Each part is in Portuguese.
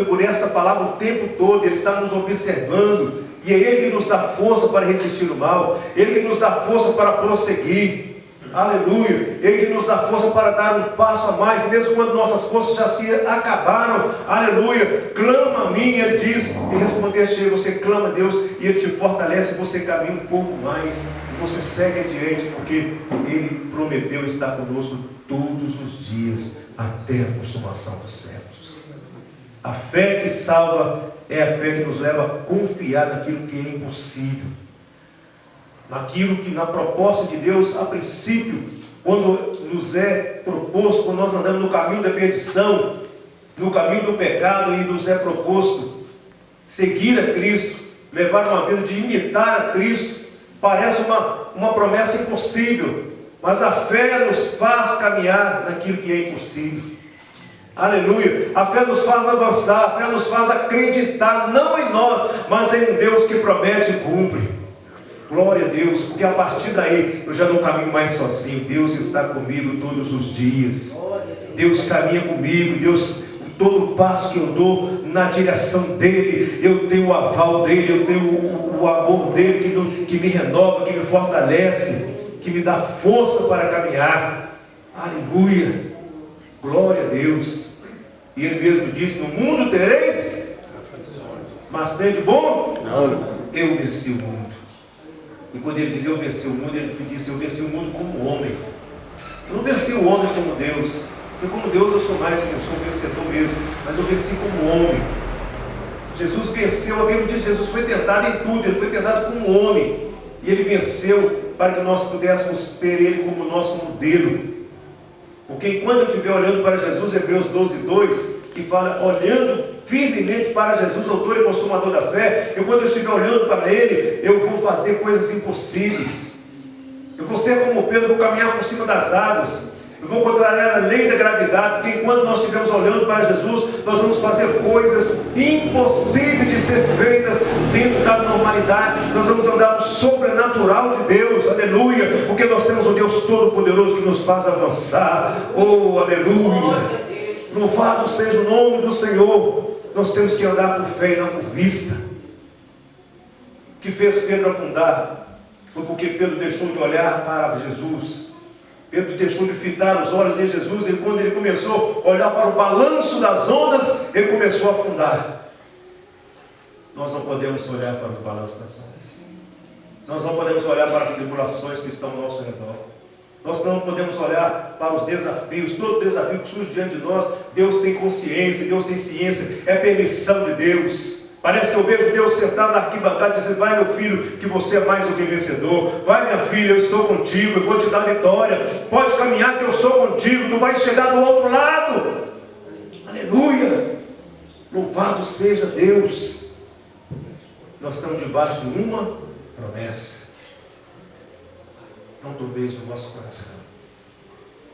por essa palavra o tempo todo. Ele está nos observando. E é Ele que nos dá força para resistir o mal. Ele que nos dá força para prosseguir. Aleluia. Ele que nos dá força para dar um passo a mais, mesmo quando nossas forças já se acabaram. Aleluia. Clama a mim, Ele diz, e responder-te. Você clama a Deus e Ele te fortalece. Você caminha um pouco mais e você segue adiante, porque Ele prometeu estar conosco todos os dias até a consumação dos séculos. A fé que salva é a fé que nos leva a confiar naquilo que é impossível, naquilo que, na proposta de Deus, a princípio, quando nos é proposto, quando nós andamos no caminho da perdição, no caminho do pecado, e nos é proposto seguir a Cristo, levar uma vida de imitar a Cristo, parece uma promessa impossível, mas a fé nos faz caminhar naquilo que é impossível. Aleluia. A fé nos faz avançar, a fé nos faz acreditar, não em nós, mas em um Deus que promete e cumpre. Glória a Deus, porque a partir daí eu já não caminho mais sozinho. Deus está comigo todos os dias. Deus caminha comigo. Deus, todo passo que eu dou na direção dEle, eu tenho o aval dEle, eu tenho o amor dEle que me renova, que me fortalece, que me dá força para caminhar. Aleluia. Glória a Deus. E Ele mesmo disse: no mundo tereis, mas tem de bom? Eu venci o mundo. E quando Ele diz eu venci o mundo, Ele disse: eu venci o mundo como homem. Eu não venci o homem como Deus, porque como Deus eu sou mais que eu sou um vencedor mesmo, mas eu venci como homem. Jesus venceu, a Bíblia diz que Jesus foi tentado em tudo. Ele foi tentado como homem, e Ele venceu para que nós pudéssemos ter Ele como nosso modelo. Porque enquanto eu estiver olhando para Jesus, Hebreus 12:2, que fala, olhando firmemente para Jesus, autor e consumador da fé, quando eu estiver olhando para Ele, eu vou fazer coisas impossíveis. Eu vou ser como Pedro, vou caminhar por cima das águas. Eu vou contrariar a lei da gravidade, porque enquanto nós estivermos olhando para Jesus, nós vamos fazer coisas impossíveis de ser feitas dentro da normalidade. Nós vamos andar no sobrenatural de Deus, aleluia, porque nós temos um Deus todo-poderoso que nos faz avançar. Oh, aleluia. Louvado seja o nome do Senhor. Nós temos que andar por fé e não por vista. O que fez Pedro afundar foi porque Pedro deixou de olhar para Jesus. Pedro deixou de fitar os olhos em Jesus, e quando ele começou a olhar para o balanço das ondas, ele começou a afundar. Nós não podemos olhar para o balanço das ondas. Nós não podemos olhar para as tribulações que estão ao nosso redor. Nós não podemos olhar para os desafios. Todo desafio que surge diante de nós, Deus tem consciência, Deus tem ciência, é permissão de Deus. Parece que eu vejo Deus sentado na arquibancada e dizendo: vai, meu filho, que você é mais do que vencedor. Vai, minha filha, eu estou contigo, eu vou te dar vitória. Pode caminhar que eu sou contigo, tu vais chegar do outro lado. Aleluia. Louvado seja Deus. Nós estamos debaixo de uma promessa. Não turbeis o vosso coração.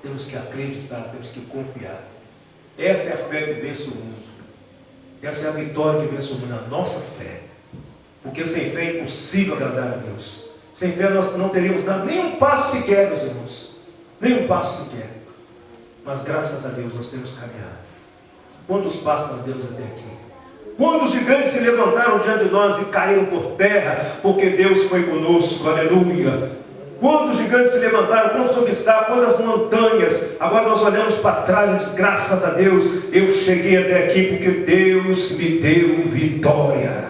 Temos que acreditar, temos que confiar. Essa é a fé que vence o mundo. Essa é a vitória que vence o mundo, a nossa fé. Porque sem fé é impossível agradar a Deus. Sem fé nós não teríamos dado nenhum passo sequer, meus irmãos. Nenhum passo sequer. Mas graças a Deus nós temos caminhado. Quantos passos nós demos até aqui? Quantos gigantes se levantaram diante de nós e caíram por terra, porque Deus foi conosco, aleluia. Quantos gigantes se levantaram, quantos obstáculos, quantas montanhas. Agora nós olhamos para trás e dizemos: graças a Deus, eu cheguei até aqui, porque Deus me deu vitória.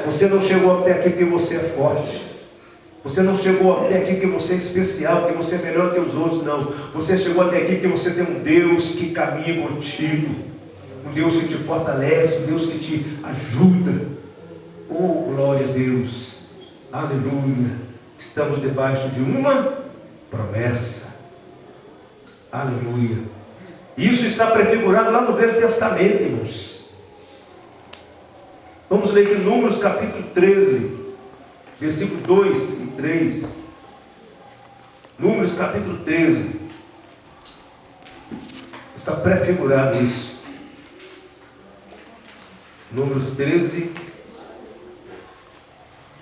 Você não chegou até aqui porque você é forte. Você não chegou até aqui porque você é especial, porque você é melhor que os outros, não. Você chegou até aqui porque você tem um Deus que caminha contigo. Um Deus que te fortalece, um Deus que te ajuda. Oh, glória a Deus. Aleluia. Estamos debaixo de uma promessa. Aleluia. Isso está prefigurado lá no Velho Testamento, irmãos. Vamos ler aqui Números capítulo 13, versículo 2 e 3. Números capítulo 13. Está prefigurado isso. Números 13,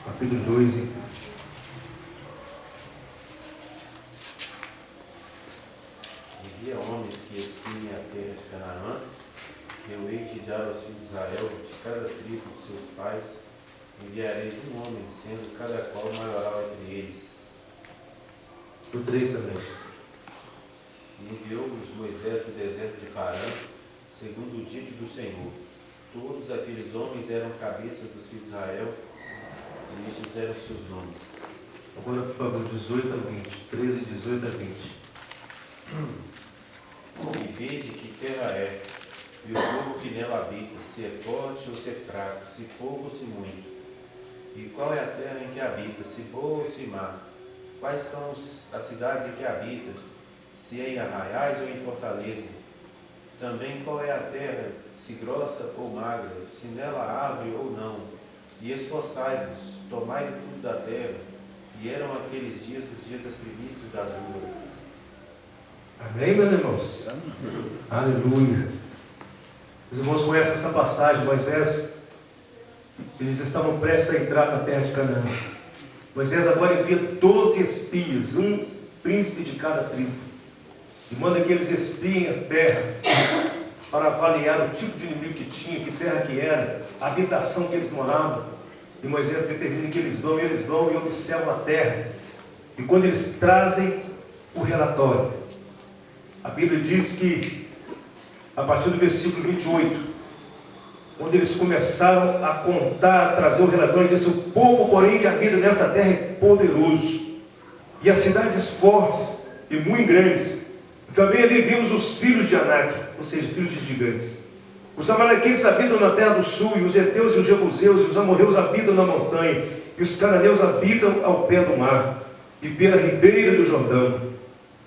capítulo 2 e 3. Homens que espiem a terra de Canaã, eu hei de dar aos filhos de Israel, de cada tribo de seus pais, enviareis um homem, sendo cada qual maioral entre eles. O 3 também. E enviou-os Moisés do deserto de Parã, segundo o dito do Senhor. Todos aqueles homens eram cabeças dos filhos de Israel, e estes eram seus nomes. Agora, por favor, 18 a 20. 13, 18 a 20. E vede que terra é, e o povo que nela habita, se é forte ou se é fraco, se pouco ou se muito. E qual é a terra em que habita, se boa ou se má? Quais são as cidades em que habita, se é em arraiais ou em fortaleza? Também qual é a terra, se grossa ou magra, se nela árvore ou não? E esforçai-vos, tomai o fruto da terra, e eram aqueles dias os dias das primícias das uvas. Amém, meus irmãos? Aleluia. Os irmãos conhecem essa passagem. Moisés, eles estavam prestes a entrar na terra de Canaã. Moisés agora envia 12 espias, um príncipe de cada tribo, e manda que eles espiem a terra para avaliar o tipo de inimigo que tinha, que terra que era, a habitação que eles moravam. E Moisés determina que eles vão e observam a terra. E quando eles trazem o relatório, a Bíblia diz que, a partir do versículo 28, onde eles começaram a contar, a trazer o relatório, diz: o povo, porém, que habita nessa terra é poderoso, e as cidades fortes e muito grandes. Também ali vimos os filhos de Anak, ou seja, filhos de gigantes. Os amalequitas habitam na terra do sul, e os heteus e os jebuseus e os amorreus habitam na montanha, e os cananeus habitam ao pé do mar, e pela ribeira do Jordão.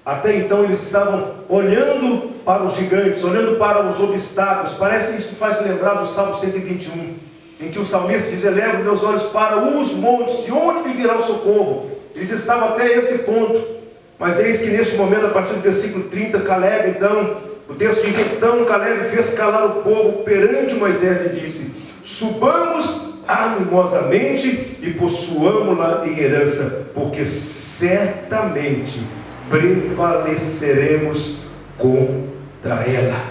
Até então eles estavam olhando para os gigantes, olhando para os obstáculos. Parece isso que faz lembrar do Salmo 121, em que o salmista diz: elevo meus olhos para os montes, de onde me virá o socorro? Eles estavam até esse ponto. Mas eis que neste momento, a partir do versículo 30, Caleb, então, o texto diz: então Caleb fez calar o povo perante Moisés e disse: subamos animosamente e possuamos-la em herança, porque certamente prevaleceremos contra ela.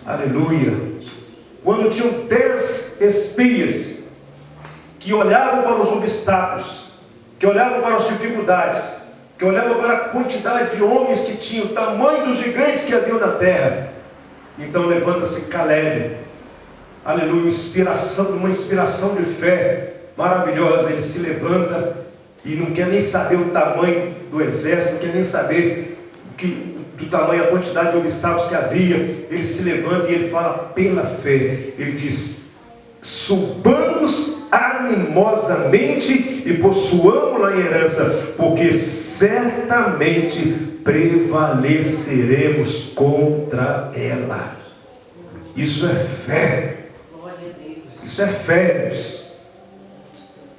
Aleluia. Quando tinham 10 espias que olhavam para os obstáculos, que olhavam para as dificuldades, que olhavam para a quantidade de homens que tinham, o tamanho dos gigantes que haviam na terra, então levanta-se Caleb, aleluia, uma inspiração de fé maravilhosa. Ele se levanta e não quer nem saber o tamanho do exército, não quer nem saber do tamanho, a quantidade de obstáculos que havia. Ele se levanta e ele fala pela fé. Ele diz: subamos animosamente e possuamos-la em herança, porque certamente prevaleceremos contra ela. Isso é fé. Isso é fé, irmãos.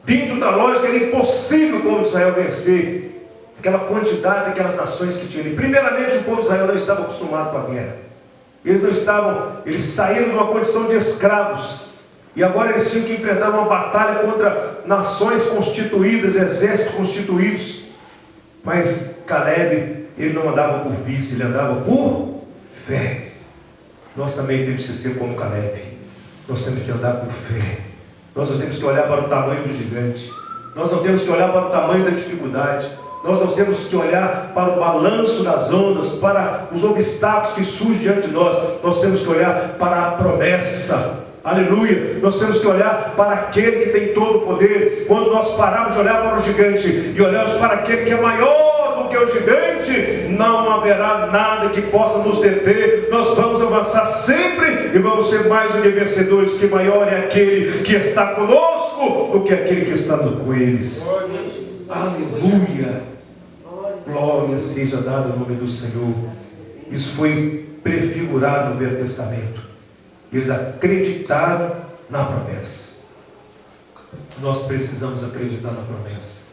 Dentro da lógica, era impossível o povo de Israel vencer aquela quantidade daquelas nações que tinham. E primeiramente, o povo de Israel não estava acostumado com a guerra. Eles saíram de uma condição de escravos, e agora eles tinham que enfrentar uma batalha contra nações constituídas, exércitos constituídos. Mas Caleb, ele não andava por vício, ele andava por fé. Nós também temos que ser como Caleb. Nós temos que andar por fé. Nós não temos que olhar para o tamanho do gigante. Nós não temos que olhar para o tamanho da dificuldade. Nós não temos que olhar para o balanço das ondas, para os obstáculos que surgem diante de nós. Nós temos que olhar para a promessa. Aleluia. Nós temos que olhar para aquele que tem todo o poder. Quando nós pararmos de olhar para o gigante e olharmos para aquele que é maior do que o gigante, não haverá nada que possa nos deter. Nós vamos avançar sempre e vamos ser mais do que vencedores, que maior é aquele que está conosco do que aquele que está com eles. Aleluia. Glória seja dada ao nome do Senhor. Isso foi prefigurado no Velho Testamento. Eles acreditaram na promessa. Nós precisamos acreditar na promessa.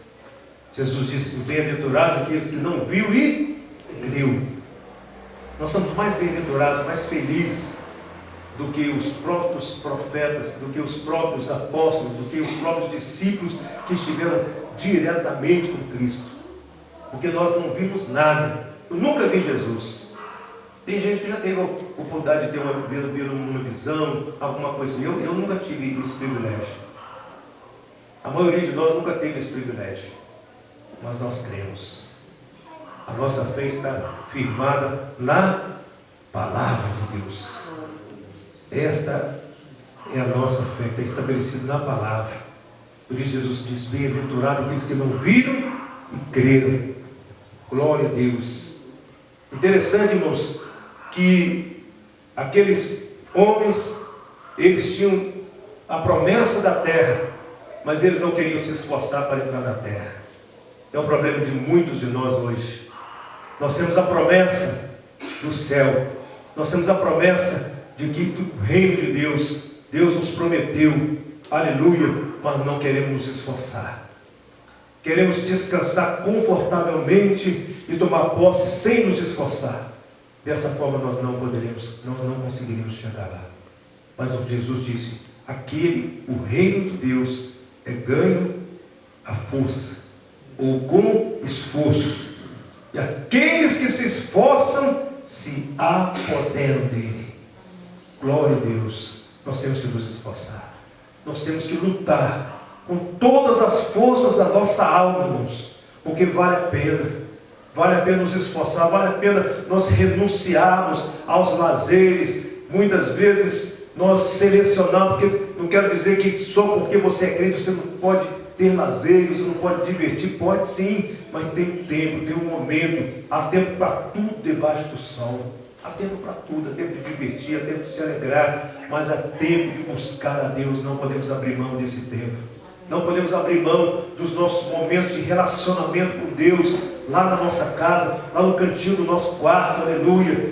Jesus disse: bem-aventurados aqueles que não viu e creu. Nós somos mais bem-aventurados, mais felizes do que os próprios profetas, do que os próprios apóstolos, do que os próprios discípulos que estiveram diretamente com Cristo. Porque nós não vimos nada. Eu nunca vi Jesus. Tem gente que já teve a oportunidade de ter uma visão, alguma coisa assim. Eu nunca tive esse privilégio. A maioria de nós nunca teve esse privilégio. Mas nós cremos. A nossa fé está firmada na palavra de Deus. Esta é a nossa fé, está estabelecida na palavra. Por isso Jesus diz: bem-aventurado aqueles que não viram e creram. Glória a Deus. Interessante, irmãos, que aqueles homens, eles tinham a promessa da terra, mas eles não queriam se esforçar para entrar na terra. É o problema de muitos de nós hoje. Nós temos a promessa do céu, nós temos a promessa de que do reino de Deus, Deus nos prometeu, aleluia, mas não queremos nos esforçar. Queremos descansar confortavelmente e tomar posse sem nos esforçar. Dessa forma nós não conseguiríamos chegar lá. Mas o Jesus disse: o reino de Deus é ganho à força, ou com esforço. E aqueles que se esforçam se apoderam dele. Glória a Deus. Nós temos que nos esforçar. Nós temos que lutar com todas as forças da nossa alma, irmãos, porque vale a pena. Vale a pena nos esforçar, vale a pena nós renunciarmos aos lazeres. Muitas vezes nós selecionamos, porque não quero dizer que só porque você é crente você não pode ter lazer, você não pode divertir. Pode sim, mas tem um tempo, tem um momento. Há tempo para tudo debaixo do sol. Há tempo para tudo, há tempo de divertir, há tempo de se alegrar, mas há tempo de buscar a Deus. Não podemos abrir mão desse tempo. Não podemos abrir mão dos nossos momentos de relacionamento com Deus, lá na nossa casa, lá no cantinho do nosso quarto, aleluia.